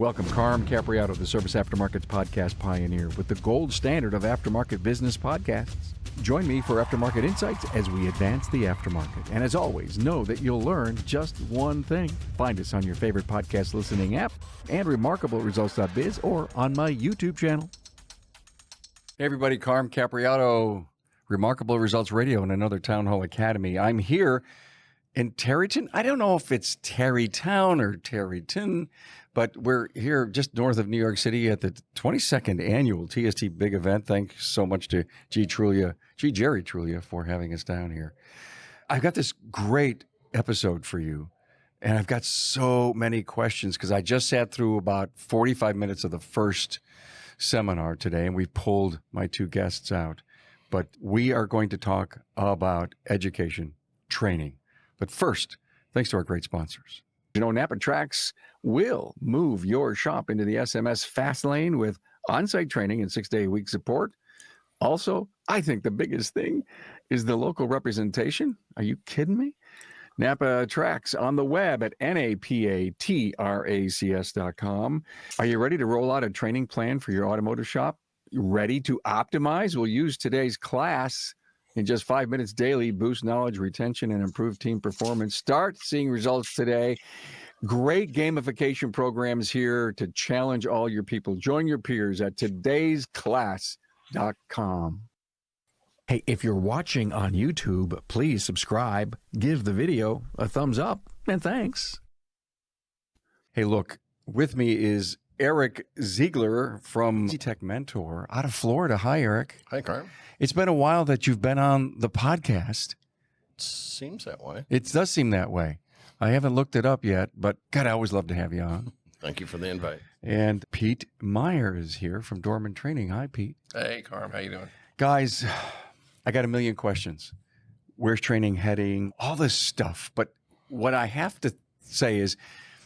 Welcome, Carm Capriato, the Service Aftermarkets Podcast Pioneer, with the gold standard of aftermarket business podcasts. Join me for Aftermarket Insights as we advance the aftermarket. And as always, know that you'll learn just one thing. Find us on your favorite podcast listening app and remarkableresults.biz or on my YouTube channel. Hey everybody, Carm Capriato, Remarkable Results Radio and another Town Hall Academy. I'm here in Terryton. I don't know if it's Terrytown or Terryton, but we're here just north of New York City at the 22nd annual TST Big Event. Thanks so much to Jerry Trulia for having us down here. I've got this great episode for you, and I've got so many questions because I just sat through about 45 minutes of the first seminar today, and we pulled my two guests out. But we are going to talk about education, training. But first, thanks to our great sponsors. You know, NAPA Tracks will move your shop into the SMS fast lane with on-site training and 6-day-a-week support. Also, I think the biggest thing is the local representation. Are you kidding me? NAPA Tracks on the web at napatracs.com. Are you ready to roll out a training plan for your automotive shop? You ready to optimize? We'll use today's class in just 5 minutes daily, boost knowledge, retention, and improve team performance. Start seeing results today. Great gamification programs here to challenge all your people. Join your peers at todaysclass.com. Hey, if you're watching on YouTube, please subscribe, give the video a thumbs up, and thanks. Hey, look, with me is Eric Ziegler from Tech Mentor out of Florida. Hi, Eric. Hi, Carm. It's been a while that you've been on the podcast. Seems that way. It does seem that way. I haven't looked it up yet, but God, I always love to have you on. Thank you for the invite. And Pete Meier is here from Dorman Training. Hi, Pete. Hey, Carm. How you doing? Guys, I got a million questions. Where's training heading? All this stuff. But what I have to say is,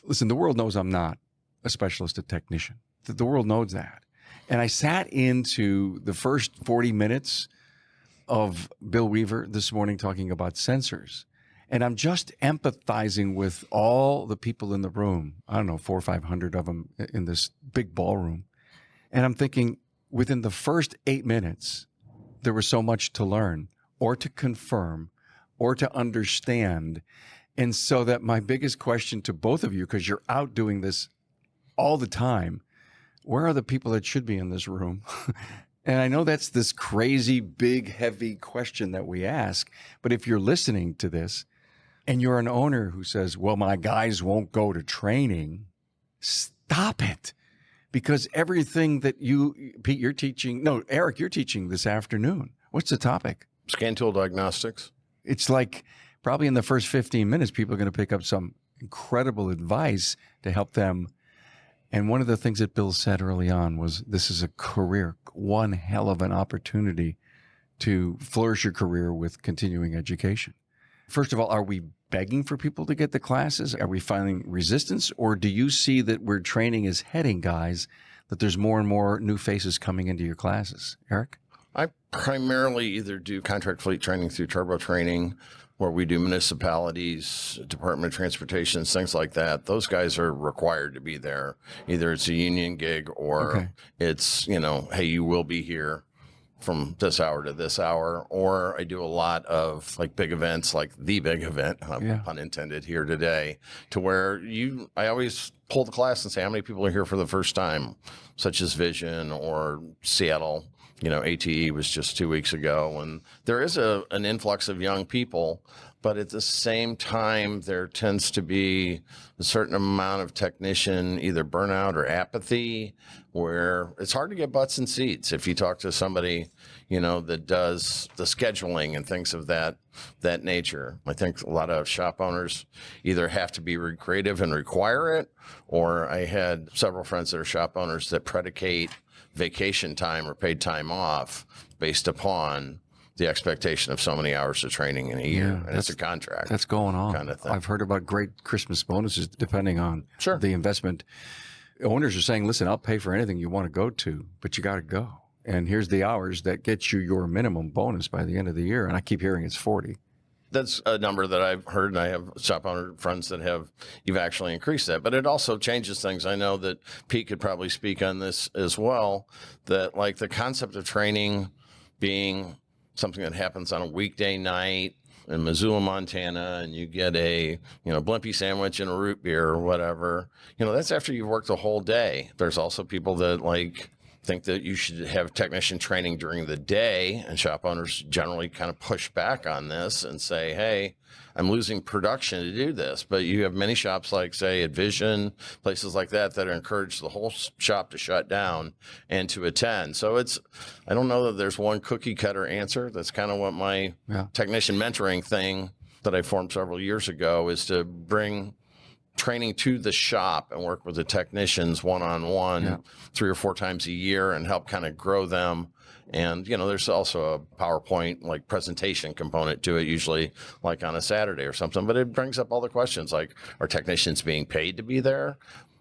listen, the world knows I'm not a specialist, a technician. The world knows that. And I sat into the first 40 minutes of Bill Weaver this morning talking about sensors. And I'm just empathizing with all the people in the room. I don't know, 400 or 500 of them in this big ballroom. And I'm thinking within the first 8 minutes, there was so much to learn or to confirm or to understand. And so that my biggest question to both of you, because you're out doing this all the time, where are the people that should be in this room? And I know that's this crazy, big, heavy question that we ask. But if you're listening to this and you're an owner who says, well, my guys won't go to training, stop it. Because everything that Pete, you're teaching, no, Eric, you're teaching this afternoon. What's the topic? Scan tool diagnostics. It's like probably in the first 15 minutes, people are going to pick up some incredible advice to help them. And one of the things that Bill said early on was this is a career, one hell of an opportunity to flourish your career with continuing education. First of all, are we begging for people to get the classes? Are we finding resistance? Or do you see that where training is heading, guys, that there's more and more new faces coming into your classes? Eric? I primarily either do contract fleet training through turbo training, where we do municipalities, Department of Transportation, things like that. Those guys are required to be there. Either it's a union gig or it's, hey, you will be here from this hour to this hour. Or I do a lot of like big events, like the big event, pun intended, here today, to where I always pull the class and say, how many people are here for the first time, such as Vision or Seattle. ATE was just 2 weeks ago, and there is an influx of young people, but at the same time, there tends to be a certain amount of technician either burnout or apathy, where it's hard to get butts in seats. If you talk to somebody, that does the scheduling and things of that nature, I think a lot of shop owners either have to be creative and require it, or I had several friends that are shop owners that predicate vacation time or paid time off based upon the expectation of so many hours of training in a year. And it's a contract. That's going on. Kind of thing. I've heard about great Christmas bonuses depending on Sure. the investment. Owners are saying, listen, I'll pay for anything you want to go to, but you got to go. And here's the hours that get you your minimum bonus by the end of the year. And I keep hearing it's 40. That's a number that I've heard, and I have shop owner friends that you've actually increased that. But it also changes things. I know that Pete could probably speak on this as well, that like the concept of training being something that happens on a weekday night in Missoula, Montana, and you get a, blimpie sandwich and a root beer or whatever, that's after you've worked the whole day. There's also people that think that you should have technician training during the day, and shop owners generally kind of push back on this and say, hey, I'm losing production to do this. But you have many shops like, say, at Vision, places like that encourage the whole shop to shut down and to attend. So I don't know that there's one cookie cutter answer. That's kind of what my technician mentoring thing that I formed several years ago is, to bring training to the shop and work with the technicians one-on-one 3 or 4 times a year and help kind of grow them. And, there's also a PowerPoint like presentation component to it, usually like on a Saturday or something, but it brings up all the questions like, are technicians being paid to be there?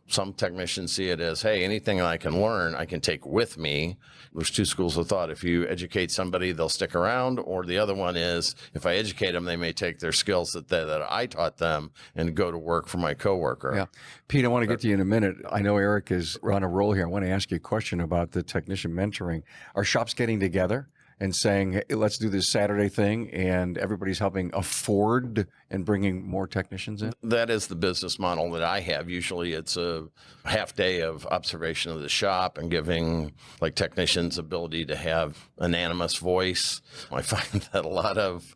Some technicians see it as, hey, anything I can learn, I can take with me. There's 2 schools of thought. If you educate somebody, they'll stick around. Or the other one is, if I educate them, they may take their skills that I taught them and go to work for my coworker. Yeah. Pete, I want to get to you in a minute. I know Eric is on a roll here. I want to ask you a question about the technician mentoring. Are shops getting together and saying, hey, let's do this Saturday thing, and everybody's helping afford and bringing more technicians in? That is the business model that I have. Usually it's a half day of observation of the shop and giving like technicians ability to have anonymous voice. I find that a lot of,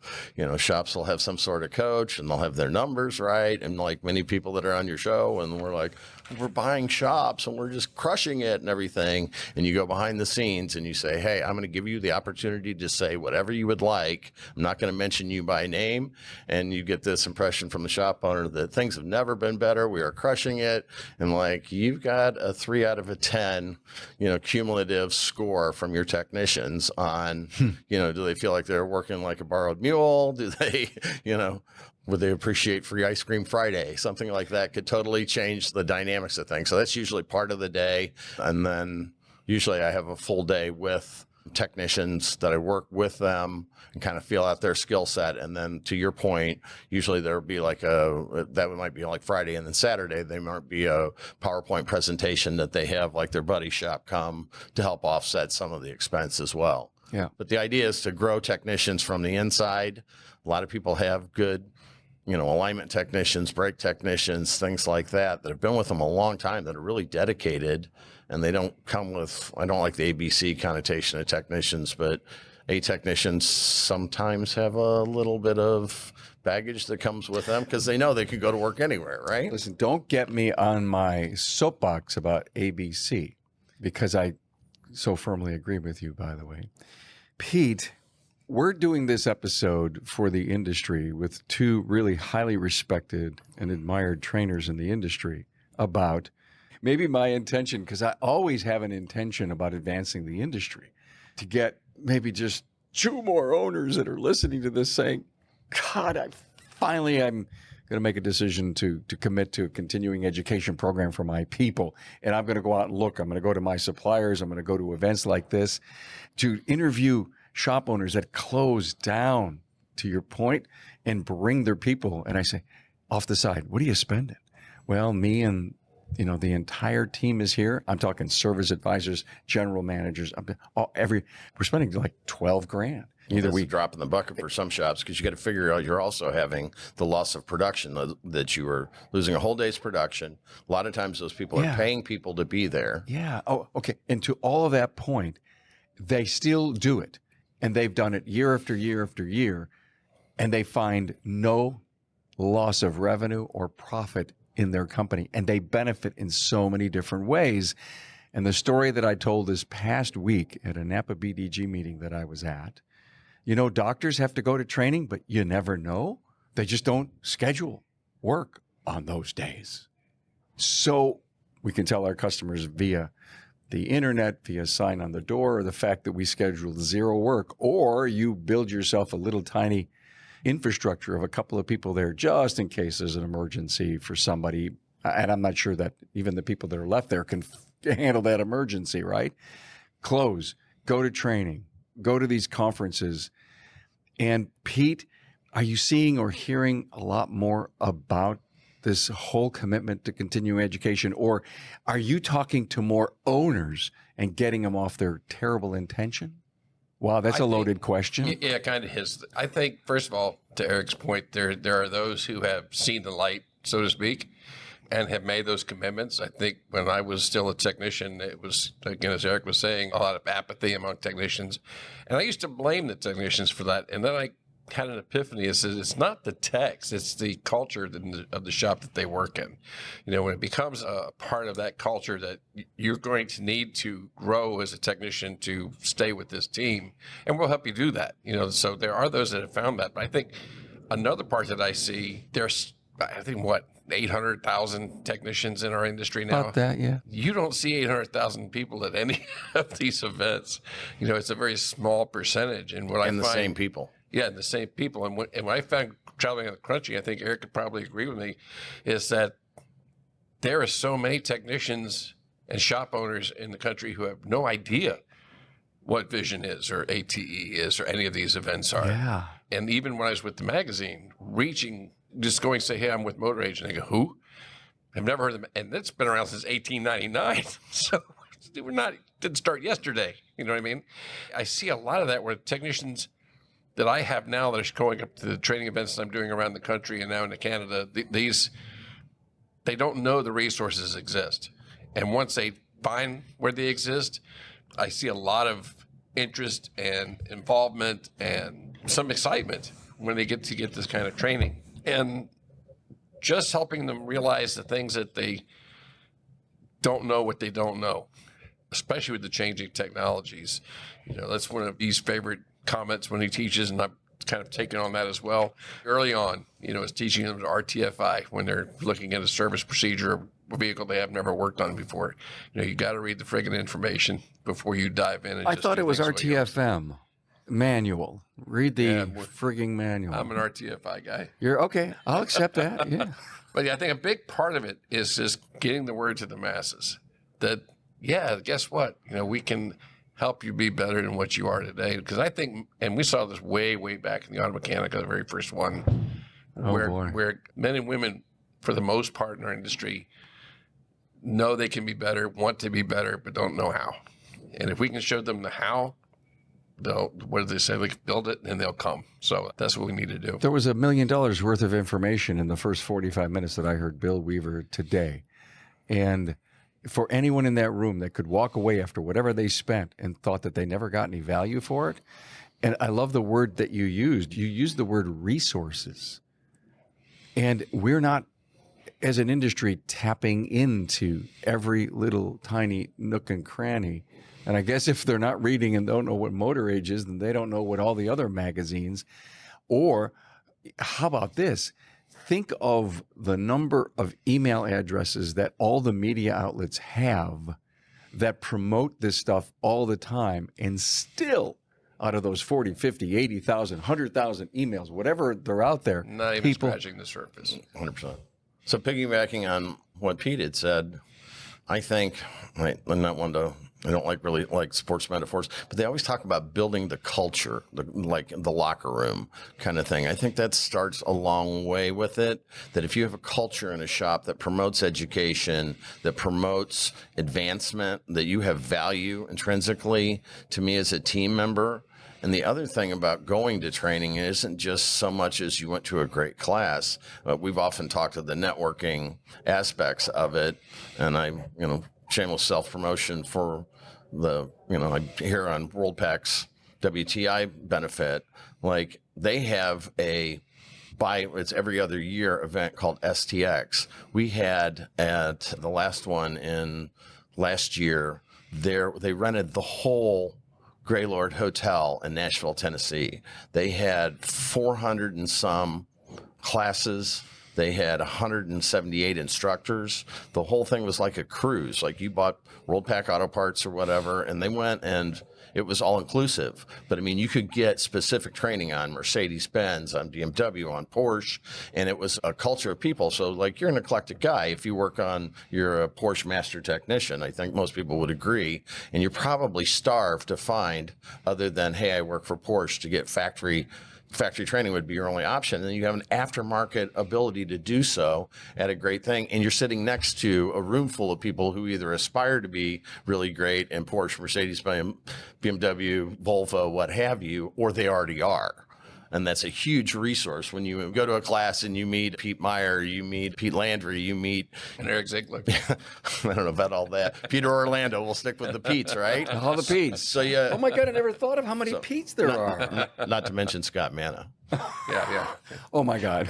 shops will have some sort of coach and they'll have their numbers right. And like many people that are on your show, and we're like, we're buying shops and we're just crushing it and everything. And you go behind the scenes and you say, hey, I'm going to give you the opportunity to say whatever you would like. I'm not going to mention you by name. And you get this impression from the shop owner that things have never been better. We are crushing it. And like, you've got a 3 out of a 10, cumulative score from your technicians on, do they feel like they're working like a borrowed mule? Do they, would they appreciate free ice cream Friday? Something like that could totally change the dynamics of things. So that's usually part of the day. And then usually I have a full day with technicians that I work with them and kind of feel out their skill set. And then to your point, usually there'll be like that might be like Friday, and then Saturday, there might be a PowerPoint presentation that they have like their buddy shop come to help offset some of the expense as well. Yeah. But the idea is to grow technicians from the inside. A lot of people have good alignment technicians, brake technicians, things like that have been with them a long time, that are really dedicated, and they don't come with, I don't like the ABC connotation of technicians, but technicians sometimes have a little bit of baggage that comes with them because they know they can go to work anywhere, right? Listen, don't get me on my soapbox about ABC, because I so firmly agree with you, by the way. Pete, we're doing this episode for the industry with 2 really highly respected and admired trainers in the industry about maybe my intention, because I always have an intention about advancing the industry, to get maybe just 2 more owners that are listening to this saying, God, I'm going to make a decision to commit to a continuing education program for my people. And I'm going to go out and look. I'm going to go to my suppliers. I'm going to go to events like this to interview shop owners that close down, to your point, and bring their people. And I say, off the side, what are you spending? Well, me and the entire team is here. I'm talking service advisors, general managers. We're spending like $12,000. Either we drop in the bucket for some shops, because you got to figure out you're also having the loss of production, that you are losing a whole day's production. A lot of times those people are paying people to be there. Yeah. Oh, okay. And to all of that point, they still do it. And they've done it year after year after year, and they find no loss of revenue or profit in their company, and they benefit in so many different ways. And the story that I told this past week at a NAPA BDG meeting that I was at, doctors have to go to training, but you never know. They just don't schedule work on those days. So we can tell our customers via the internet, via sign on the door, or the fact that we schedule 0 work, or you build yourself a little tiny infrastructure of a couple of people there just in case there's an emergency for somebody. And I'm not sure that even the people that are left there can handle that emergency, right? Close, go to training, go to these conferences. And Pete, Are you seeing or hearing a lot more about this whole commitment to continuing education, or are you talking to more owners and getting them off their terrible intention? Wow, that's a loaded question. Yeah, it kind of is. I think, first of all, to Eric's point, there are those who have seen the light, so to speak, and have made those commitments. I think when I was still a technician, it was, again, as Eric was saying, a lot of apathy among technicians. And I used to blame the technicians for that. And then I had an epiphany. It says it's not the techs, it's the culture of the shop that they work in. You know, when it becomes a part of that culture that you're going to need to grow as a technician to stay with this team, and we'll help you do that. You know, so there are those that have found that. But I think another part that I see, there's, I think, 800,000 technicians in our industry now. About that, yeah. You don't see 800,000 people at any of these events. You know, it's a very small percentage. And what I find, the same people. Yeah, the same people. And what I found traveling in the country, I think Eric could probably agree with me, is that there are so many technicians and shop owners in the country who have no idea what Vision is or ATE is or any of these events are. Yeah. And even when I was with the magazine, just going to say, hey, I'm with Motor Age. And they go, who? I've never heard of them. And it's been around since 1899. So didn't start yesterday. You know what I mean? I see a lot of that where technicians that I have now that are going up to the training events that I'm doing around the country and now into Canada, they don't know the resources exist. And once they find where they exist, I see a lot of interest and involvement and some excitement when they get this kind of training. And just helping them realize the things that they don't know what they don't know, especially with the changing technologies. You know, that's one of E's favorite comments when he teaches, and I've kind of taken on that as well. Early on, you know, is teaching them RTFI when they're looking at a service procedure or a vehicle they have never worked on before. You know, you got to read the friggin' information before you dive in. And I thought it was RTFM. Manual. Read the frigging manual. I'm an RTFI guy. You're okay. I'll accept that. Yeah. But yeah, I think a big part of it is just getting the word to the masses that, yeah, guess what? You know, we can help you be better than what you are today. Because I think, and we saw this way, way back in the Auto Mechanica, the very first one, where men and women, for the most part in our industry, know they can be better, want to be better, but don't know how. And if we can show them the how, what do they say? Like, build it and they'll come. So that's what we need to do. There was $1 million worth of information in the first 45 minutes that I heard Bill Weaver today. And for anyone in that room that could walk away after whatever they spent and thought that they never got any value for it. And I love the word that you used. You used the word resources. And we're not, as an industry, tapping into every little tiny nook and cranny. And I guess if they're not reading and don't know what Motor Age is, then they don't know what all the other magazines. Or how about this? Think of the number of email addresses that all the media outlets have that promote this stuff all the time, and still out of those 40, 50, 80,000, 100,000 emails, whatever they're out there. Not even scratching the surface. 100%. So piggybacking on what Pete had said, I think, I'm not one to, I don't really like sports metaphors, but they always talk about building the culture, like the locker room kind of thing. I think that starts a long way with it, that if you have a culture in a shop that promotes education, that promotes advancement, that you have value intrinsically to me as a team member. And the other thing about going to training isn't just so much as you went to a great class, but we've often talked of the networking aspects of it. And shameless self-promotion for I hear on WorldPAC's WTI benefit, like they have it's every other year event called STX. We had at the last one in last year, they rented the whole Gaylord Hotel in Nashville, Tennessee. They had 400 and some classes. They had 178 instructors. The whole thing was like a cruise. Like you bought WorldPAC Auto Parts or whatever, and they went and it was all inclusive. But I mean, you could get specific training on Mercedes-Benz, on BMW, on Porsche, and it was a culture of people. So like you're an eclectic guy. If you're a Porsche master technician, I think most people would agree. And you're probably starved to find, other than, hey, I work for Porsche, to get factory factory training would be your only option. And then you have an aftermarket ability to do so at a great thing. And you're sitting next to a room full of people who either aspire to be really great in Porsche, Mercedes, BMW, Volvo, what have you, or they already are. And that's a huge resource when you go to a class and you meet Pete Meier, you meet Pete Landry, you meet And Eric Ziegler. I don't know about all that. Peter Orlando, we'll stick with the Petes, right? All the Pete's. So yeah. Oh my God, I never thought of how many Pete's there are. Not to mention Scott Manna. Yeah. Oh my God.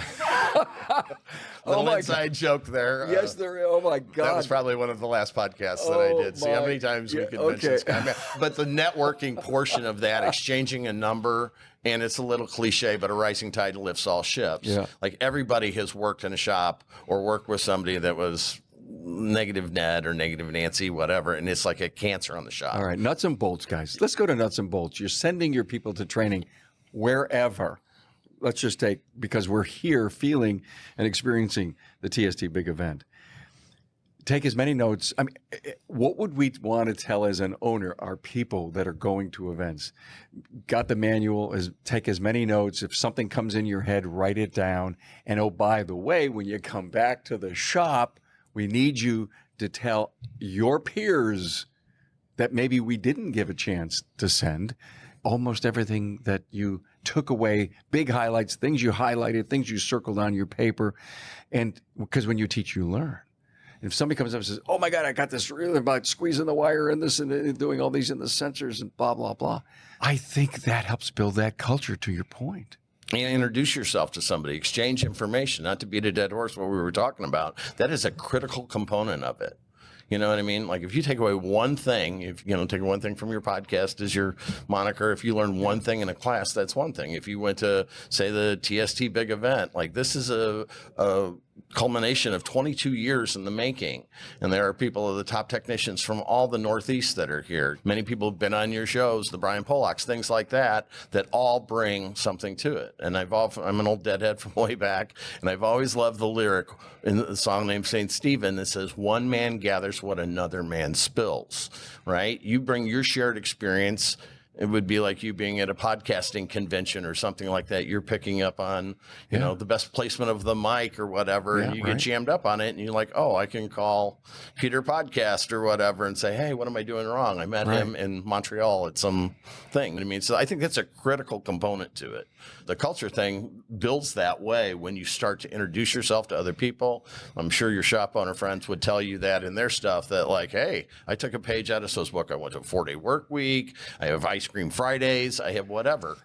Little my inside joke there. Yes, there is. Oh my God. That was probably one of the last podcasts that I did. See how many times we could mention Scott Manna. But the networking portion of that, exchanging a number, and it's a little cliche, but a rising tide lifts all ships. Yeah. Like everybody has worked in a shop or worked with somebody that was negative Ned or negative Nancy, whatever, and it's like a cancer on the shop. All right, nuts and bolts, guys. Let's go to nuts and bolts. You're sending your people to training wherever. Let's just take, because we're here feeling and experiencing the TST big event. Take as many notes. I mean, what would we want to tell as an owner our people that are going to events? Got the manual, take as many notes. If something comes in your head, write it down. And oh, by the way, when you come back to the shop, we need you to tell your peers that maybe we didn't give a chance to send almost everything that you took away, big highlights, things you highlighted, things you circled on your paper. And because when you teach, you learn. If somebody comes up and says, oh my God, I got this really about squeezing the wire and this and doing all these in the sensors and blah, blah, blah. I think that helps build that culture, to your point. And introduce yourself to somebody, exchange information, not to beat a dead horse, what we were talking about. That is a critical component of it. You know what I mean? Like if you take away one thing, take one thing from your podcast as your moniker, if you learn one thing in a class, that's one thing. If you went to, say, the TST big event, like this is a culmination of 22 years in the making. And there are people, the top technicians from all the Northeast that are here. Many people have been on your shows, the Brian Pollocks, things like that, that all bring something to it. And I'm an old deadhead from way back, and I've always loved the lyric in the song named St. Stephen that says, one man gathers what another man spills, right? You bring your shared experience. It would be like you being at a podcasting convention or something like that. You're picking up on, the best placement of the mic or whatever, and you get jammed up on it, and you're like, oh, I can call Peter Podcast or whatever and say, hey, what am I doing wrong? I met him in Montreal at some thing. I mean, so I think that's a critical component to it. The culture thing builds that way when you start to introduce yourself to other people. I'm sure your shop owner friends would tell you that in their stuff, that like, hey, I took a page out of So's book. I went to a 4-day work week. I have ice cream Fridays. I have whatever.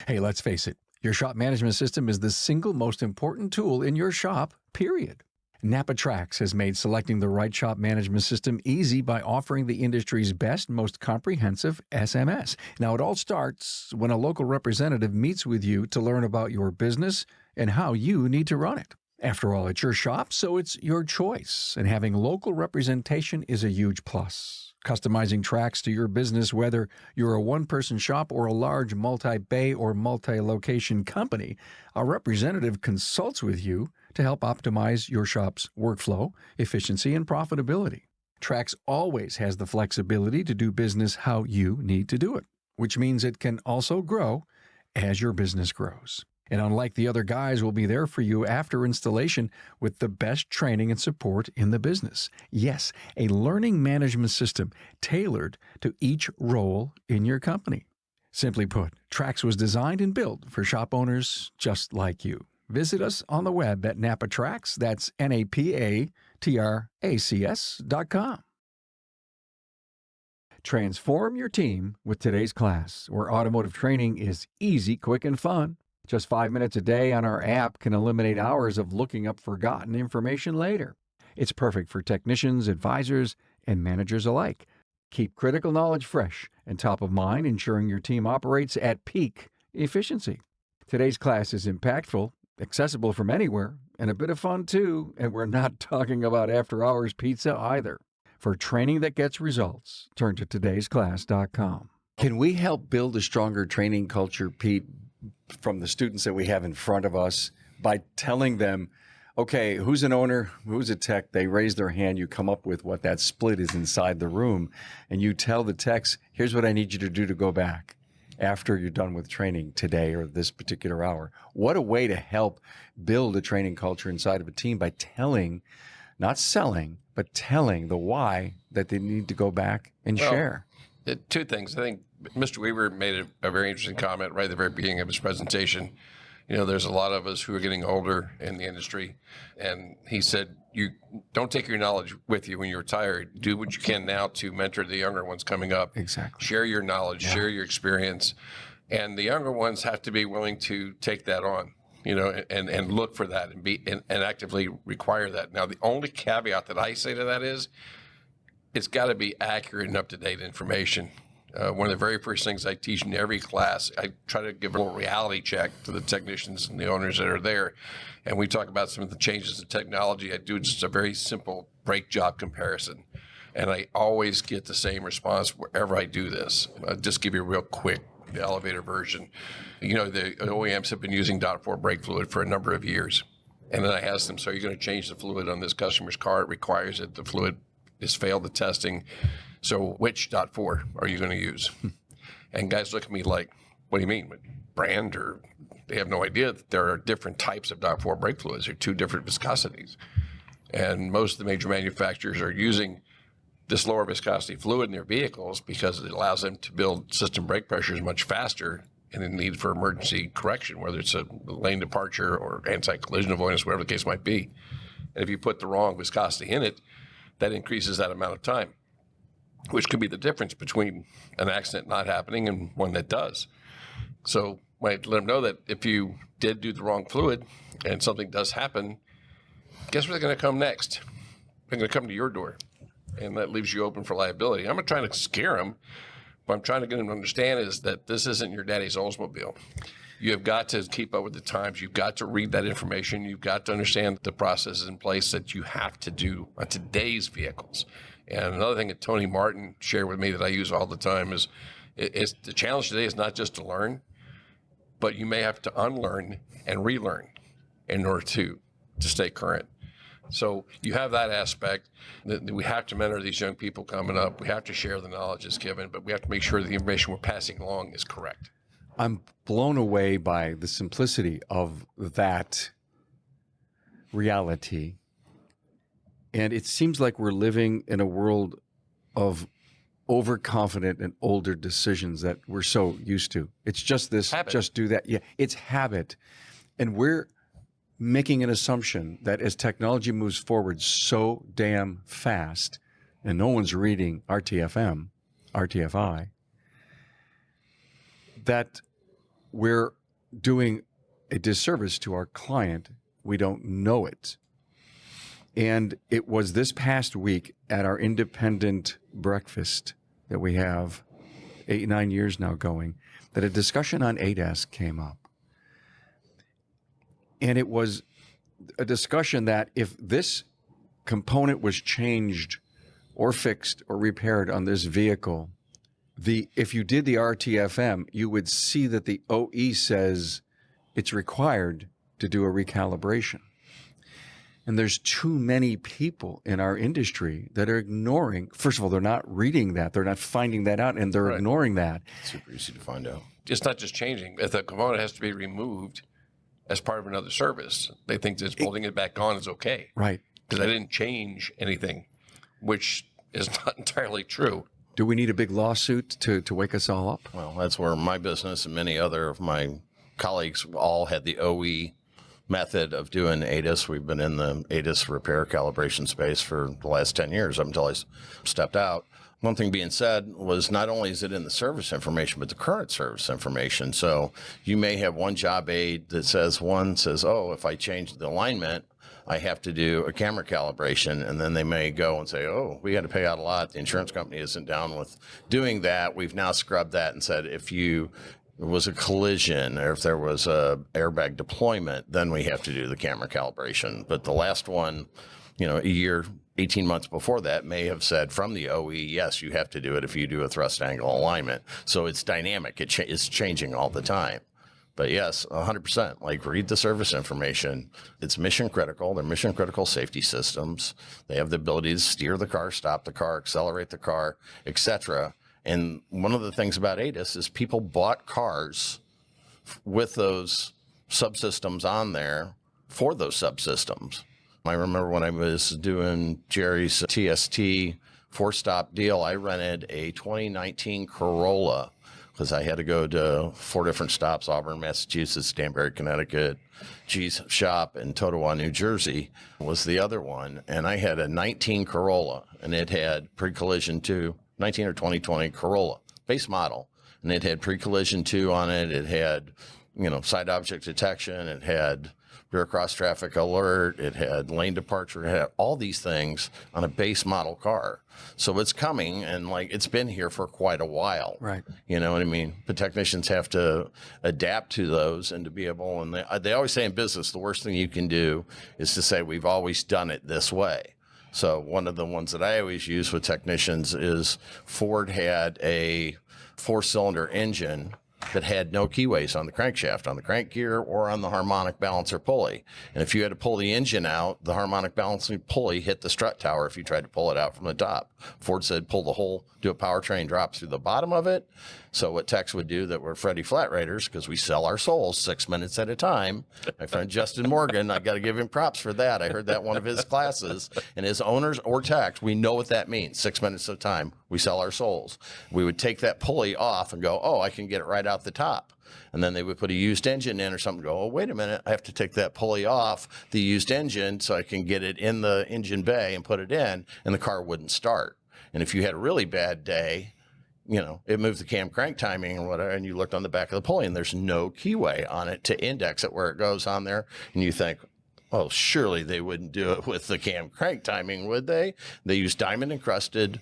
Hey, let's face it. Your shop management system is the single most important tool in your shop, period. NAPA Trax has made selecting the right shop management system easy by offering the industry's best, most comprehensive SMS. Now, it all starts when a local representative meets with you to learn about your business and how you need to run it. After all, it's your shop, so it's your choice, and having local representation is a huge plus. Customizing Trax to your business, whether you're a one-person shop or a large multi-bay or multi-location company, a representative consults with you to help optimize your shop's workflow, efficiency, and profitability. Trax always has the flexibility to do business how you need to do it, which means it can also grow as your business grows. And unlike the other guys, will be there for you after installation with the best training and support in the business. Yes, a learning management system tailored to each role in your company. Simply put, Trax was designed and built for shop owners just like you. Visit us on the web at NAPA Trax, that's NAPATRACS.com. Transform your team with today's class, where automotive training is easy, quick, and fun. Just 5 minutes a day on our app can eliminate hours of looking up forgotten information later. It's perfect for technicians, advisors, and managers alike. Keep critical knowledge fresh and top of mind, ensuring your team operates at peak efficiency. Today's class is impactful, accessible from anywhere, and a bit of fun too, and we're not talking about after-hours pizza either. For training that gets results, turn to todaysclass.com. Can we help build a stronger training culture, Pete, from the students that we have in front of us by telling them, okay, who's an owner, who's a tech? They raise their hand, you come up with what that split is inside the room, and you tell the techs, here's what I need you to do to go back. after you're done with training today or this particular hour. What a way to help build a training culture inside of a team by telling, not selling, but telling the why that they need to go back and share. Two things. I think Mr. Weaver made a very interesting comment right at the very beginning of his presentation. There's a lot of us who are getting older in the industry, and he said, you don't take your knowledge with you when you're retired. Do what you can now to mentor the younger ones coming up. Exactly. Share your knowledge, share your experience, and the younger ones have to be willing to take that on, and look for that and actively require that. Now, the only caveat that I say to that is, it's got to be accurate and up-to-date information. One of the very first things I teach in every class, I try to give a little reality check to the technicians and the owners that are there. And we talk about some of the changes in technology. I do just a very simple brake job comparison. And I always get the same response wherever I do this. I'll just give you a real quick, the elevator version. The OEMs have been using .4 brake fluid for a number of years. And then I ask them, so you're going to change the fluid on this customer's car? It requires that the fluid has failed the testing. So which .4 are you going to use? And guys look at me like, what do you mean? Brand? Or they have no idea that there are different types of .4 brake fluids. There are two different viscosities. And most of the major manufacturers are using this lower viscosity fluid in their vehicles because it allows them to build system brake pressures much faster in the need for emergency correction, whether it's a lane departure or anti-collision avoidance, whatever the case might be. And if you put the wrong viscosity in it, that increases that amount of time, which could be the difference between an accident not happening and one that does. So I let them know that if you did do the wrong fluid and something does happen, guess where they're going to come next? They're going to come to your door, and that leaves you open for liability. I'm not trying to scare them. What I'm trying to get them to understand is that this isn't your daddy's Oldsmobile. You have got to keep up with the times. You've got to read that information. You've got to understand the processes in place that you have to do on today's vehicles. And another thing that Tony Martin shared with me that I use all the time is the challenge today is not just to learn, but you may have to unlearn and relearn in order to stay current. So you have that aspect that we have to mentor these young people coming up. We have to share the knowledge that's given, but we have to make sure the information we're passing along is correct. I'm blown away by the simplicity of that reality. And it seems like we're living in a world of overconfident and older decisions that we're so used to. It's just this, habit. Just do that. Yeah, it's habit. And we're making an assumption that as technology moves forward so damn fast, and no one's reading RTFI, that we're doing a disservice to our client. We don't know it. And it was this past week at our independent breakfast that we have 8-9 years now going, that a discussion on ADAS came up. And it was a discussion that if this component was changed or fixed or repaired on this vehicle, if you did the RTFM, you would see that the OE says it's required to do a recalibration. And there's too many people in our industry that are ignoring. First of all, they're not reading that. They're not finding that out, and they're ignoring that. Super easy to find out. It's not just changing. If the component has to be removed as part of another service, they think that holding it back on is okay. Right. Because they didn't change anything, which is not entirely true. Do we need a big lawsuit to wake us all up? Well, that's where my business and many other of my colleagues all had the OE method of doing ADAS. We've been in the ADAS repair calibration space for the last 10 years up until I stepped out. One thing being said was not only is it in the service information, but the current service information. So you may have one job aid that says, oh, if I change the alignment, I have to do a camera calibration. And then they may go and say, oh, we got to pay out a lot. The insurance company isn't down with doing that. We've now scrubbed that and said, if there was a collision or if there was a airbag deployment, then we have to do the camera calibration. But the last one, a year, 18 months before that may have said from the OE, yes, you have to do it if you do a thrust angle alignment. So it's dynamic. It's changing all the time. But yes, 100%. Like, read the service information. It's mission critical. They're mission critical safety systems. They have the ability to steer the car, stop the car, accelerate the car, etc. And one of the things about ADAS is people bought cars with those subsystems on there for those subsystems. I remember when I was doing Jerry's TST 4-stop deal, I rented a 2019 Corolla because I had to go to 4 different stops: Auburn, Massachusetts, Danbury, Connecticut, G's shop, and Totowa, New Jersey was the other one. And I had a 19 Corolla, and it had pre-collision 2, 19 or 2020 Corolla, base model. And it had pre-collision 2 on it. It had, side object detection. It had rear cross traffic alert. It had lane departure. It had all these things on a base model car. So it's coming, and it's been here for quite a while. Right. You know what I mean? The technicians have to adapt to those and to be able, and they always say in business, the worst thing you can do is to say, we've always done it this way. So one of the ones that I always use with technicians is Ford had a 4-cylinder engine that had no keyways on the crankshaft, on the crank gear, or on the harmonic balancer pulley. And if you had to pull the engine out, the harmonic balancing pulley hit the strut tower if you tried to pull it out from the top. Ford said pull the whole, do a powertrain drop through the bottom of it. So what techs would do that were Freddie Flat Riders, because we sell our souls 6 minutes at a time. My friend Justin Morgan, I got to give him props for that. I heard that one of his classes. And his owners or techs, we know what that means. 6 minutes at a time, we sell our souls. We would take that pulley off and go, oh, I can get it right out the top. And then they would put a used engine in or something, go, oh, wait a minute, I have to take that pulley off the used engine so I can get it in the engine bay and put it in, and the car wouldn't start. And if you had a really bad day, it moved the cam crank timing or whatever, and you looked on the back of the pulley and there's no keyway on it to index it where it goes on there. And you think, oh, surely they wouldn't do it with the cam crank timing, would they? They use diamond encrusted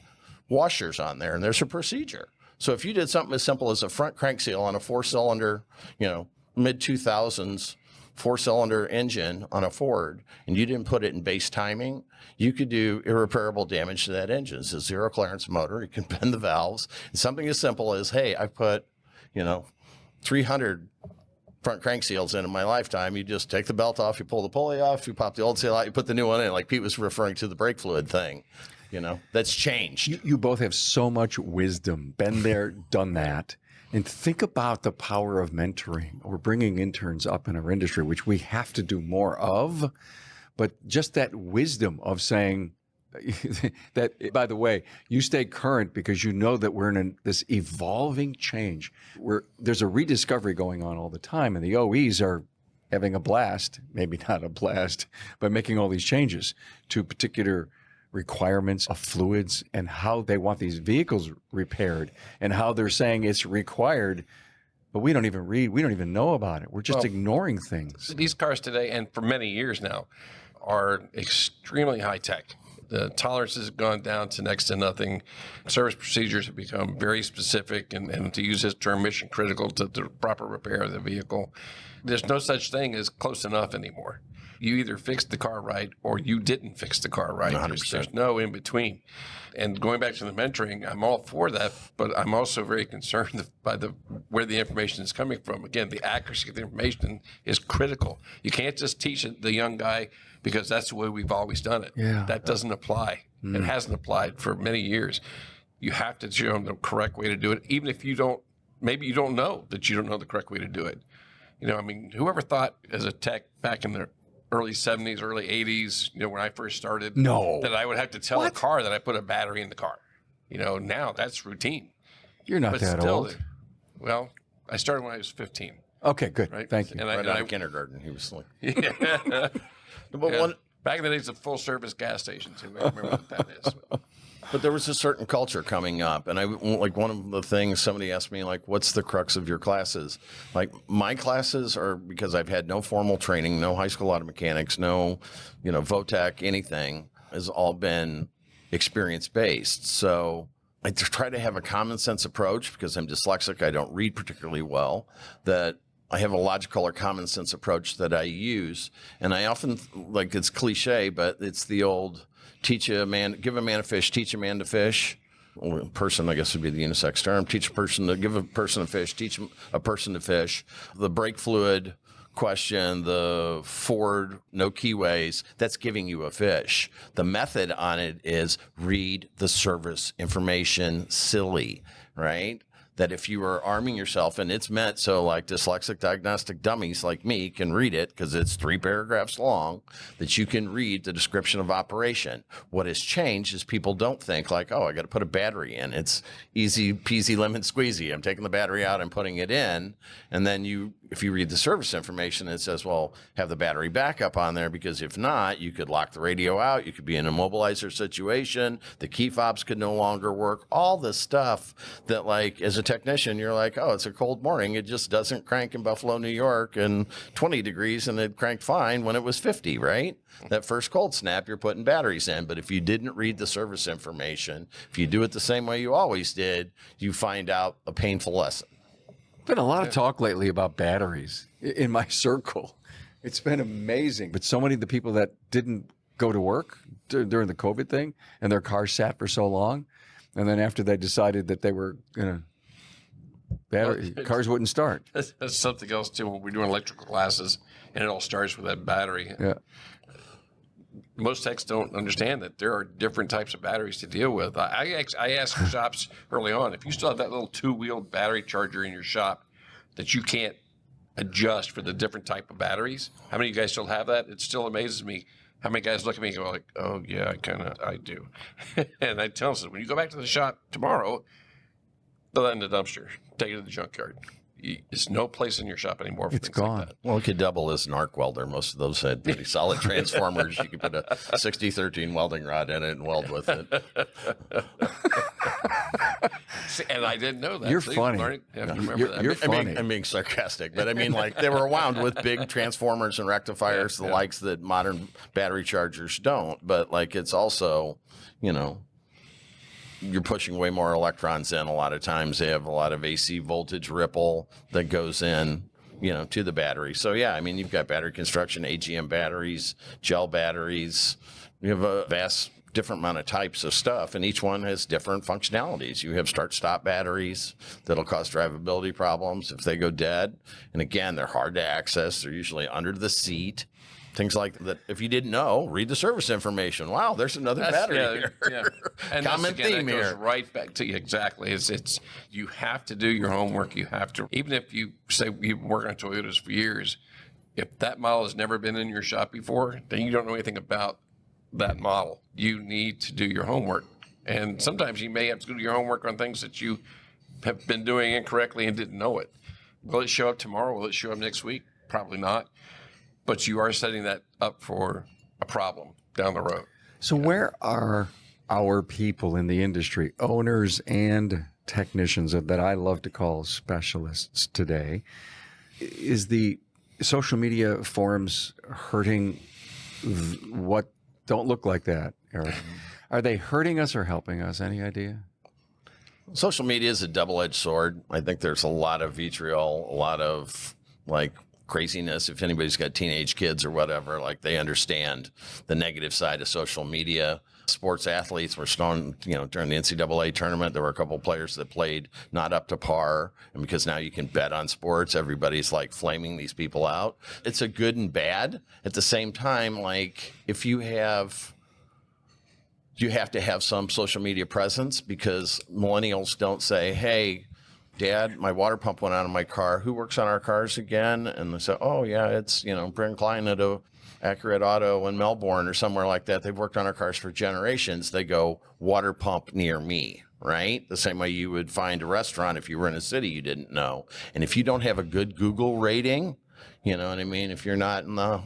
washers on there, and there's a procedure. So if you did something as simple as a front crank seal on a 4-cylinder, mid-2000s 4-cylinder engine on a Ford, and you didn't put it in base timing, you could do irreparable damage to that engine. It's a zero clearance motor. You can bend the valves. It's something as simple as, hey, I put, 300 front crank seals in my lifetime. You just take the belt off, you pull the pulley off, you pop the old seal out, you put the new one in, like Pete was referring to the brake fluid thing. That's changed. You both have so much wisdom, been there, done that. And think about the power of mentoring or bringing interns up in our industry, which we have to do more of. But just that wisdom of saying that, by the way, you stay current because you know that we're in this evolving change where there's a rediscovery going on all the time. And the OEs are having a blast, maybe not a blast, but making all these changes to particular requirements of fluids and how they want these vehicles repaired and how they're saying it's required, but we don't even read, we don't even know about it. We're just ignoring things. These cars today, and for many years now, are extremely high tech. The tolerances have gone down to next to nothing. Service procedures have become very specific and to use his term, mission critical to the proper repair of the vehicle. There's no such thing as close enough anymore. You either fixed the car right or you didn't fix the car right. There's no in between. And going back to the mentoring, I'm all for that, but I'm also very concerned by where the information is coming from. Again, the accuracy of the information is critical. You can't just teach the young guy because that's the way we've always done it. Yeah. That doesn't apply. It hasn't applied for many years. You have to show them the correct way to do it, even if maybe you don't know that you don't know the correct way to do it. Whoever thought as a tech back in the early 70s, early 80s, when I first started, that I would have to tell a car that I put a battery in the car. Now that's routine. You're not that old. Well, I started when I was 15. Okay, good. Right? Thank you. And right out of kindergarten, he was like. Yeah. Back in the days of full service gas stations, you may remember what that is. But there was a certain culture coming up. And one of the things somebody asked me, what's the crux of your classes? My classes are, because I've had no formal training, no high school auto mechanics, no, VOTEC, anything, has all been experience based. So I try to have a common sense approach because I'm dyslexic. I don't read particularly well, that I have a logical or common sense approach that I use. And I often, it's cliche, but it's the old, give a man a fish, teach a man to fish. Or person, I guess, would be the unisex term. Give a person a fish, teach a person to fish. The brake fluid question, the Ford no keyways, that's giving you a fish. The method on it is read the service information silly, right? That if you are arming yourself, and it's meant so like dyslexic diagnostic dummies like me can read it because it's 3 paragraphs long, that you can read the description of operation. What has changed is people don't think like, oh, I got to put a battery in. It's easy peasy lemon squeezy. I'm taking the battery out and putting it in. And then if you read the service information, it says, well, have the battery backup on there, because if not, you could lock the radio out. You could be in an immobilizer situation. The key fobs could no longer work. All the stuff that, like, as a technician, you're like, oh, it's a cold morning. It just doesn't crank in Buffalo, New York, and 20 degrees, and it cranked fine when it was 50, right? That first cold snap, you're putting batteries in. But if you didn't read the service information, if you do it the same way you always did, you find out a painful lesson. Been a lot of talk lately about batteries in my circle. It's been amazing. But so many of the people that didn't go to work during the COVID thing, and their cars sat for so long, and then after they decided that they were going to, cars wouldn't start. That's something else too. When we're doing electrical classes, and it all starts with that battery. Yeah. Most techs don't understand that there are different types of batteries to deal with. I ask shops early on, if you still have that little 2-wheeled battery charger in your shop that you can't adjust for the different type of batteries, how many of you guys still have that? It still amazes me how many guys look at me and go like, oh yeah, I do. And I tell them, when you go back to the shop tomorrow, throw that in the dumpster, take it to the junkyard. It's no place in your shop anymore for it's things gone. like that. Well, it could double as an arc welder. Most of those had pretty solid transformers. You could put a 6013 welding rod in it and weld with it. See, and I didn't know that. You're So funny. You're funny. I'm being sarcastic, but I mean, like, they were wound with big transformers and rectifiers, the likes that modern battery chargers don't. But, like, it's also, you're pushing way more electrons in. A lot of times they have a lot of AC voltage ripple that goes in, to the battery. So yeah, I mean, you've got battery construction, AGM batteries, gel batteries. You have a vast different amount of types of stuff, and each one has different functionalities. You have start-stop batteries that'll cause drivability problems if they go dead. And again, they're hard to access. They're usually under the seat. Things like that. If you didn't know, read the service information. Wow, there's another battery here. Yeah. And Common theme that here. goes right back to you. Exactly. It's you have to do your homework. You have to, even if you say you've been working on Toyotas for years, if that model has never been in your shop before, then you don't know anything about that model. You need to do your homework. And sometimes you may have to do your homework on things that you have been doing incorrectly and didn't know it. Will it show up tomorrow? Will it show up next week? Probably not. But you are setting that up for a problem down the road. So where are our people in the industry, owners and technicians that I love to call specialists today? Is the social media forums hurting what don't look like that, Eric? Are they hurting us or helping us? Any idea? Social media is a double-edged sword. I think there's a lot of vitriol, a lot of craziness. If anybody's got teenage kids or whatever, they understand the negative side of social media. Sports athletes were shown, during the NCAA tournament, there were a couple of players that played not up to par. And because now you can bet on sports, everybody's flaming these people out. It's a good and bad. At the same time, if you have to have some social media presence, because millennials don't say, hey, Dad, my water pump went out of my car. Who works on our cars again? And they say, oh, yeah, it's, Brent Klein at Accurate Auto in Melbourne or somewhere like that. They've worked on our cars for generations. They go, water pump near me, right? The same way you would find a restaurant if you were in a city you didn't know. And if you don't have a good Google rating, you know what I mean? If you're not in the,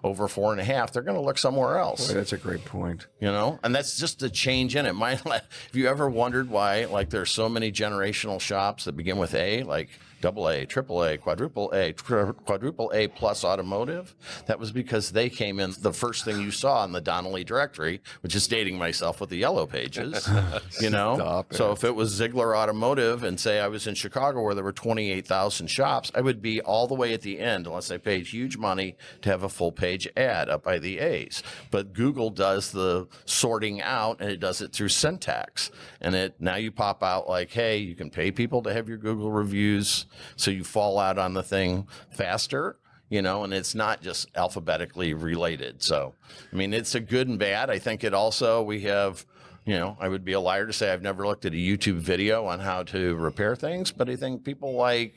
over 4.5, they're going to look somewhere else. Boy, that's a great point. And that's just the change in it. Have you ever wondered why, there's so many generational shops that begin with A, AA, AAA, quadruple A plus Automotive? That was because they came in the first thing you saw in the Donnelly directory, which is dating myself with the yellow pages, So if it was Ziegler Automotive and say I was in Chicago where there were 28,000 shops, I would be all the way at the end unless I paid huge money to have a full page ad up by the A's. But Google does the sorting out, and it does it through syntax. And now you pop out hey, you can pay people to have your Google reviews, so you fall out on the thing faster. and it's not just alphabetically related. So, I mean, it's a good and bad. I think it also, we have, I would be a liar to say I've never looked at a YouTube video on how to repair things, but I think people would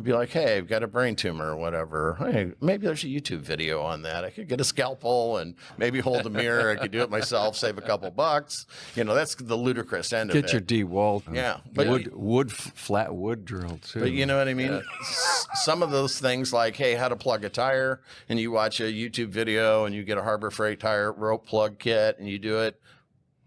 be like, hey, I've got a brain tumor or whatever. Hey, maybe there's a YouTube video on that. I could get a scalpel and maybe hold a mirror. I could do it myself, save a couple bucks. That's the ludicrous end of it. Get your DeWalt. Yeah. But flat wood drill too. But you know what I mean? Some of those things like, hey, how to plug a tire, and you watch a YouTube video and you get a Harbor Freight tire rope plug kit and you do it.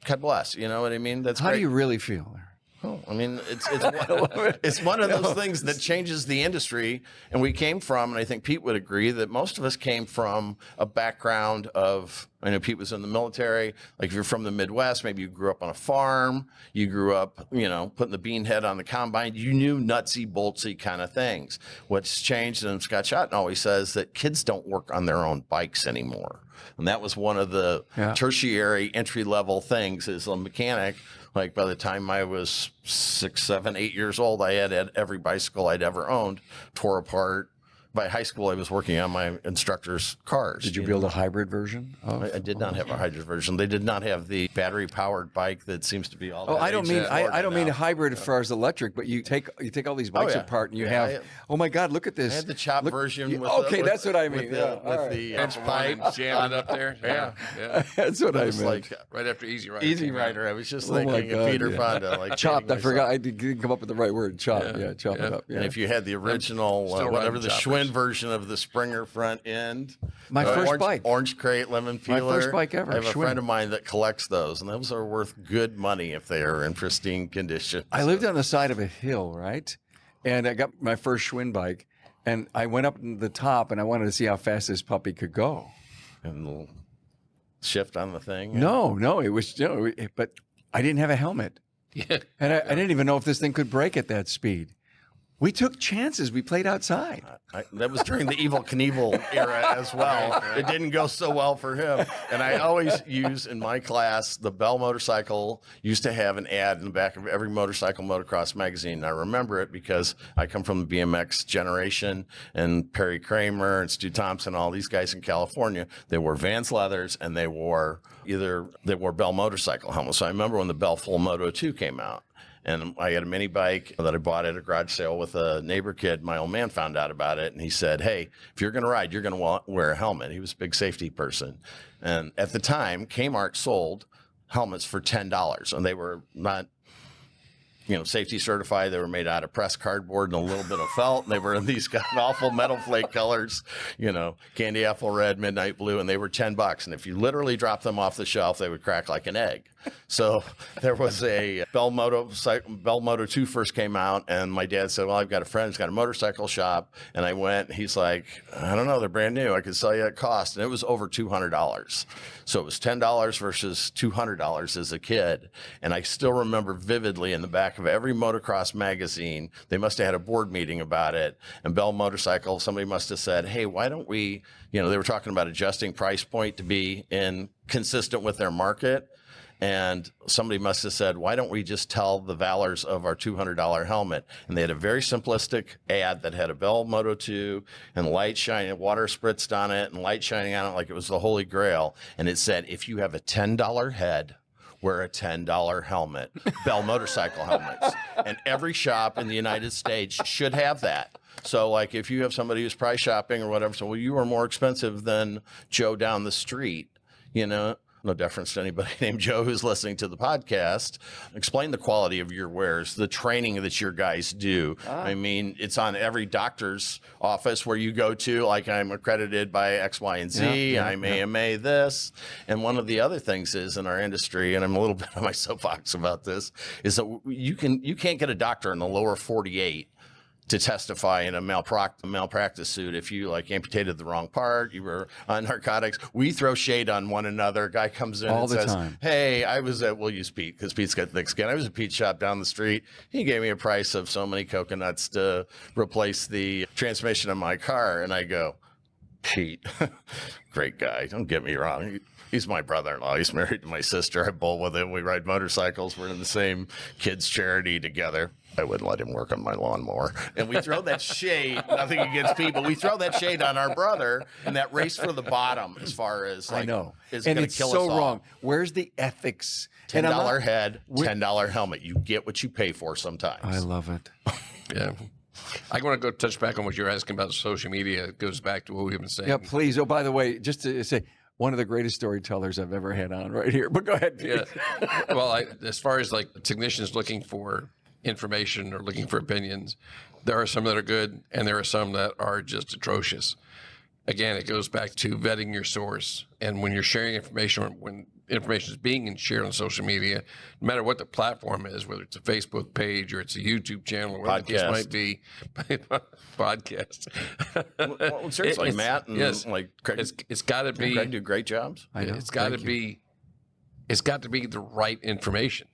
God bless. You know what I mean? That's How great. do you really feel there? Oh, I mean, it's one of those things that changes the industry. And we came from, and I think Pete would agree, that most of us came from a background of, I know Pete was in the military. Like if you're from the Midwest, maybe you grew up on a farm, you grew up, putting the bean head on the combine, you knew nutsy, boltsy kind of things. What's changed, and Scott Schotten always says that kids don't work on their own bikes anymore. And that was one of the tertiary entry-level things as a mechanic. Like by the time I was 6, 7, 8 years old, I had every bicycle I'd ever owned tore apart. By high school, I was working on my instructor's cars. Did you build a hybrid version? I did not have a hybrid version. They did not have the battery-powered bike that seems to be all. Oh, I don't mean a hybrid as far as electric, but you take all these bikes apart and you have. Oh my God, look at this! I had the chop version. That's what I mean. With the bench pipe, jam it up there. Yeah. That's what I meant. Like right after Easy Rider. Easy Rider. I was just thinking of Peter Fonda. Like chopped. I forgot. I didn't come up with the right word. Chop. Chop it up. Yeah. And if you had the original, whatever the Schwinn version of the Springer front end. My first bike. Orange crate, lemon peeler. My first bike ever. I have a Schwinn. friend of mine that collects those, and those are worth good money if they are in pristine condition. I lived on the side of a hill, right? And I got my first Schwinn bike, and I went up to the top, and I wanted to see how fast this puppy could go. And the shift on the thing. No, it was, but I didn't have a helmet. Yeah. And I didn't even know if this thing could brake at that speed. We took chances. We played outside. That was during the Evel Knievel era as well. It didn't go so well for him. And I always use in my class, the Bell Motorcycle used to have an ad in the back of every motorcycle motocross magazine. And I remember it because I come from the BMX generation, and Perry Kramer and Stu Thompson, all these guys in California, they wore Vans leathers and they wore Bell motorcycle helmets. So I remember when the Bell Full Moto 2 came out. And I had a mini bike that I bought at a garage sale with a neighbor kid. My old man found out about it, and he said, hey, if you're going to ride, you're going to wear a helmet. He was a big safety person. And at the time, Kmart sold helmets for $10, and they were not safety certified. They were made out of pressed cardboard and a little bit of felt. And they were in these awful metal flake colors, candy apple red, midnight blue, and they were $10. And if you literally dropped them off the shelf, they would crack like an egg. So there was a Bell Moto 2 first came out, and my dad said, well, I've got a friend who's got a motorcycle shop. And I went, he's like, I don't know, they're brand new. I could sell you at cost. And it was over $200. So it was $10 versus $200 as a kid. And I still remember vividly in the back of every motocross magazine, they must have had a board meeting about it. And Bell Motorcycle, somebody must have said, hey, why don't we, they were talking about adjusting price point to be consistent with their market. And somebody must have said, why don't we just tell the valors of our $200 helmet? And they had a very simplistic ad that had a Bell Moto 2 and light shining, water spritzed on it and light shining on it like it was the Holy Grail. And it said, if you have a $10 head, wear a $10 helmet, Bell motorcycle helmets. And every shop in the United States should have that. So like if you have somebody who's price shopping or whatever, so well, you are more expensive than Joe down the street, no deference to anybody named Joe who's listening to the podcast. Explain the quality of your wares, the training that your guys do. I mean, it's on every doctor's office where you go to, like I'm accredited by X, Y, and Z. I'm AMA this. And one of the other things is in our industry, and I'm a little bit on my soapbox about this, is that you can't get a doctor in the lower 48 to testify in a malpractice suit if you amputated the wrong part, you were on narcotics. We throw shade on one another. A guy comes in and says, hey, we'll use Pete because Pete's got thick skin. I was at Pete's shop down the street. He gave me a price of so many coconuts to replace the transmission of my car. And I go, Pete, great guy. Don't get me wrong. He's my brother-in-law. He's married to my sister. I bowl with him. We ride motorcycles. We're in the same kids' charity together. I wouldn't let him work on my lawnmower. And we throw that shade, nothing against people, we throw that shade on our brother in that race for the bottom as far as like, I know. is And going to it's kill so us all. wrong. Where's the ethics? $10 head, $10 helmet. You get what you pay for sometimes. I love it. Yeah. I want to go touch back on what you're asking about social media. It goes back to what we've been saying. Yeah, please. Oh, by the way, just to say, one of the greatest storytellers I've ever had on right here. But go ahead. Yeah. Well, as far as like technicians looking for information or looking for opinions, there are some that are good and there are some that are just atrocious. Again, it goes back to vetting your source. And when you're sharing information, or when information is being shared on social media, no matter what the platform is, whether it's a Facebook page or it's a YouTube channel or whatever the case might be, podcast. Well, seriously, Matt and yes, like Craig, it's got to be. Craig do great jobs. I know. It's got to be. It's got to be the right information.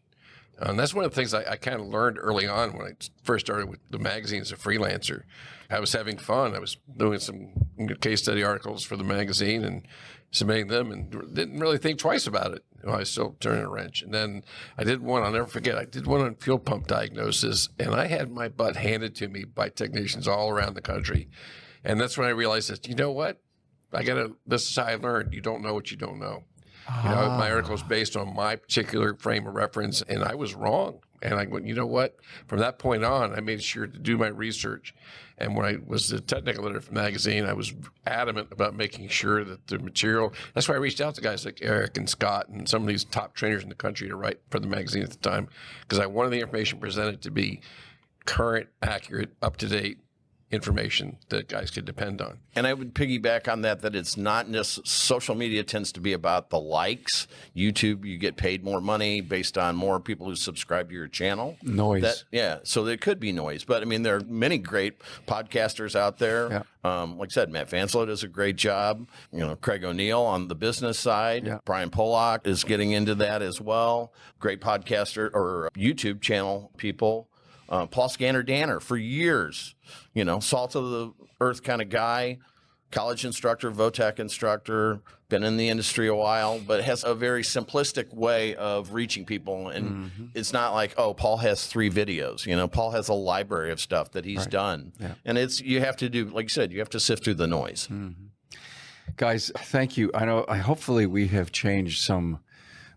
And that's one of the things I kind of learned early on when I first started with the magazine as a freelancer. I was having fun. I was doing some case study articles for the magazine and submitting them and didn't really think twice about it. I was still turning a wrench. And then I did one, I'll never forget, I did one on fuel pump diagnosis, and I had my butt handed to me by technicians all around the country. And that's when I realized that, you know what? This is how I learned. You don't know what you don't know. You know, my article was based on my particular frame of reference, and I was wrong. And I went, you know what? From that point on, I made sure to do my research. And when I was the technical editor for the magazine, I was adamant about making sure that the material, that's why I reached out to guys like Eric and Scott and some of these top trainers in the country to write for the magazine at the time, because I wanted the information presented to be current, accurate, up-to-date information that guys could depend on. And I would piggyback on that it's not just social media tends to be about the likes. YouTube, you get paid more money based on more people who subscribe to your channel. Noise. So there could be noise. But I mean, there are many great podcasters out there. Yeah. Like I said, Matt Vanslow does a great job. You know, Craig O'Neill on the business side. Yeah. Brian Pollock is getting into that as well. Great podcaster or YouTube channel people. Paul Scanner Danner for years, you know, salt of the earth kind of guy, college instructor, VOTEC instructor, been in the industry a while, but has a very simplistic way of reaching people. And it's not like, oh, Paul has 3 videos. You know, Paul has a library of stuff that he's done. Yeah. And you have to do, like you said, you have to sift through the noise. Guys, thank you. Hopefully we have changed some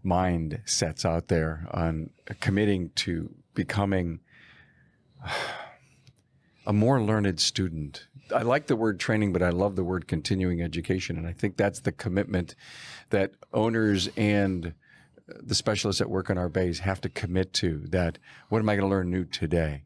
mindsets out there on committing to becoming a more learned student. I like the word training, but I love the word continuing education. And I think that's the commitment that owners and the specialists that work on our bays have to commit to, that what am I going to learn new today?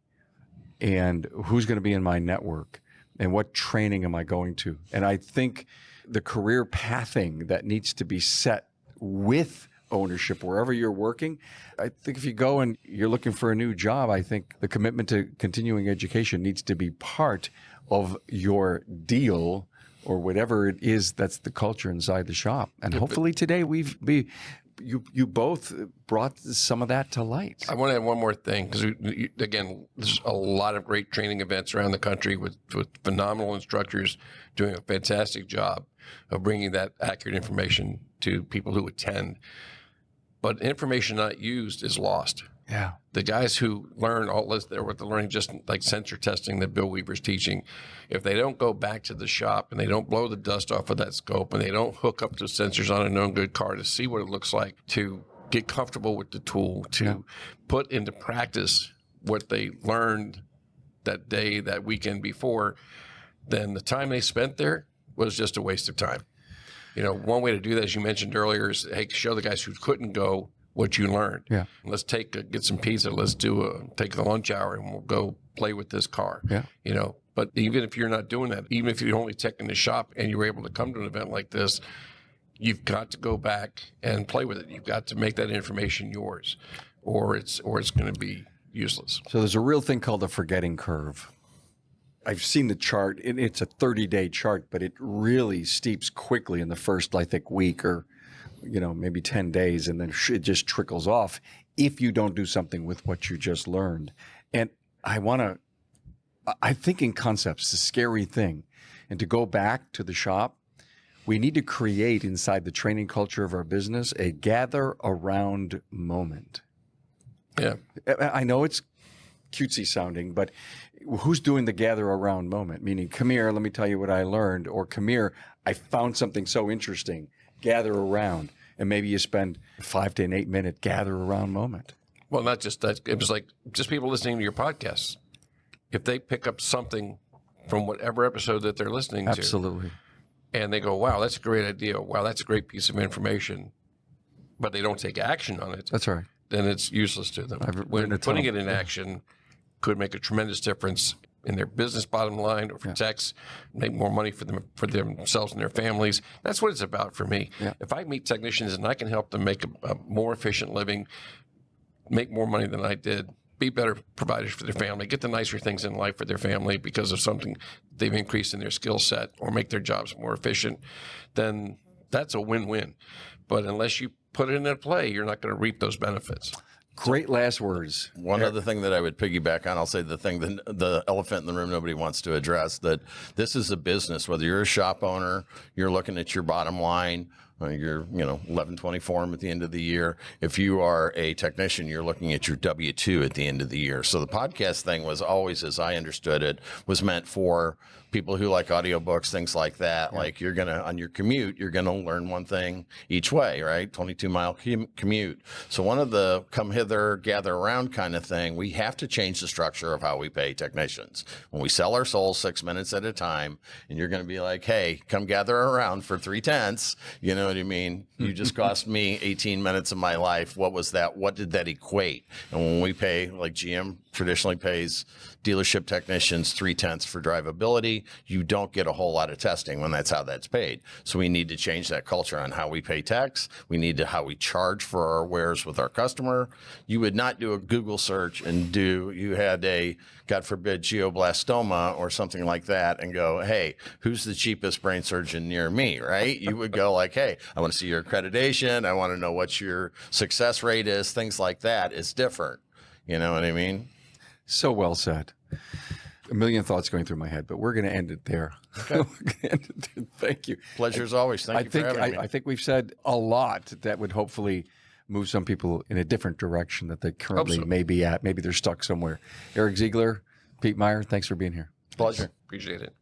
And who's going to be in my network? And what training am I going to? And I think the career pathing that needs to be set with ownership wherever you're working. I think if you go and you're looking for a new job, I think the commitment to continuing education needs to be part of your deal or whatever it is that's the culture inside the shop. And hopefully today you both brought some of that to light. I want to add one more thing, because again, there's a lot of great training events around the country with phenomenal instructors doing a fantastic job of bringing that accurate information to people who attend. But information not used is lost. Yeah. The guys who learn all this, what they're learning, just like sensor testing that Bill Weaver's teaching, if they don't go back to the shop and they don't blow the dust off of that scope and they don't hook up the sensors on a known good car to see what it looks like, to get comfortable with the tool, to put into practice what they learned that day, that weekend before, then the time they spent there was just a waste of time. You know, one way to do that, as you mentioned earlier, is show the guys who couldn't go what you learned. Yeah. Let's get some pizza. Let's take the lunch hour and we'll go play with this car. Yeah. You know, but even if you're not doing that, even if you're only tech in the shop and you're able to come to an event like this, you've got to go back and play with it. You've got to make that information yours, or it's going to be useless. So there's a real thing called the forgetting curve. I've seen the chart, and it's a 30-day chart, but it really steeps quickly in the first, I think, week or, maybe 10 days, and then it just trickles off if you don't do something with what you just learned. And I think in concepts, it's a scary thing. And to go back to the shop we need to create inside the training culture of our business a gather around moment. Yeah. I know it's cutesy sounding, but who's doing the gather around moment? Meaning, come here, let me tell you what I learned, or come here, I found something so interesting. Gather around. And maybe you spend 5 to an 8 minute gather around moment. Well, not just that. It was like just people listening to your podcasts. If they pick up something from whatever episode that they're listening to. Absolutely. And they go, wow, that's a great idea. Wow, that's a great piece of information. But they don't take action on it. That's right. Then it's useless to them. When putting it in action could make a tremendous difference in their business bottom line, or for techs, make more money for themselves and their families. That's what it's about for me. Yeah. If I meet technicians and I can help them make a more efficient living, make more money than I did, be better providers for their family, get the nicer things in life for their family because of something they've increased in their skill set, or make their jobs more efficient, then that's a win-win. But unless you put it into play, you're not going to reap those benefits. Great last words. One other thing that I would piggyback on, I'll say the elephant in the room nobody wants to address, that this is a business. Whether you're a shop owner, you're looking at your bottom line, your 1120 form at the end of the year. If you are a technician, you're looking at your W-2 at the end of the year. So the podcast thing was always, as I understood it, was meant for people who like audiobooks, things like that. Yeah. Like you're going to, on your commute, you're going to learn one thing each way, right? 22-mile commute. So one of the come hither, gather around kind of thing, we have to change the structure of how we pay technicians. When we sell our souls 6 minutes at a time, and you're going to be like, hey, come gather around for 3/10. You know what I mean? You just cost me 18 minutes of my life. What was that? What did that equate? And when we pay, like GM traditionally pays dealership technicians 3/10 for drivability, you don't get a whole lot of testing when that's how that's paid. So we need to change that culture on how we pay techs. We need to how we charge for our wares with our customer. You would not do a Google search and you had a, God forbid, glioblastoma or something like that and go, hey, who's the cheapest brain surgeon near me, right? You would go like, hey, I want to see your accreditation. I want to know what your success rate is. Things like that is different. You know what I mean? So well said. A million thoughts going through my head, but we're going to end it there. Okay. Thank you. Pleasure as always. Thank you for having me. I think we've said a lot that would hopefully move some people in a different direction that they currently may be at. Maybe they're stuck somewhere. Eric Ziegler, Pete Meier, thanks for being here. Pleasure. Appreciate it.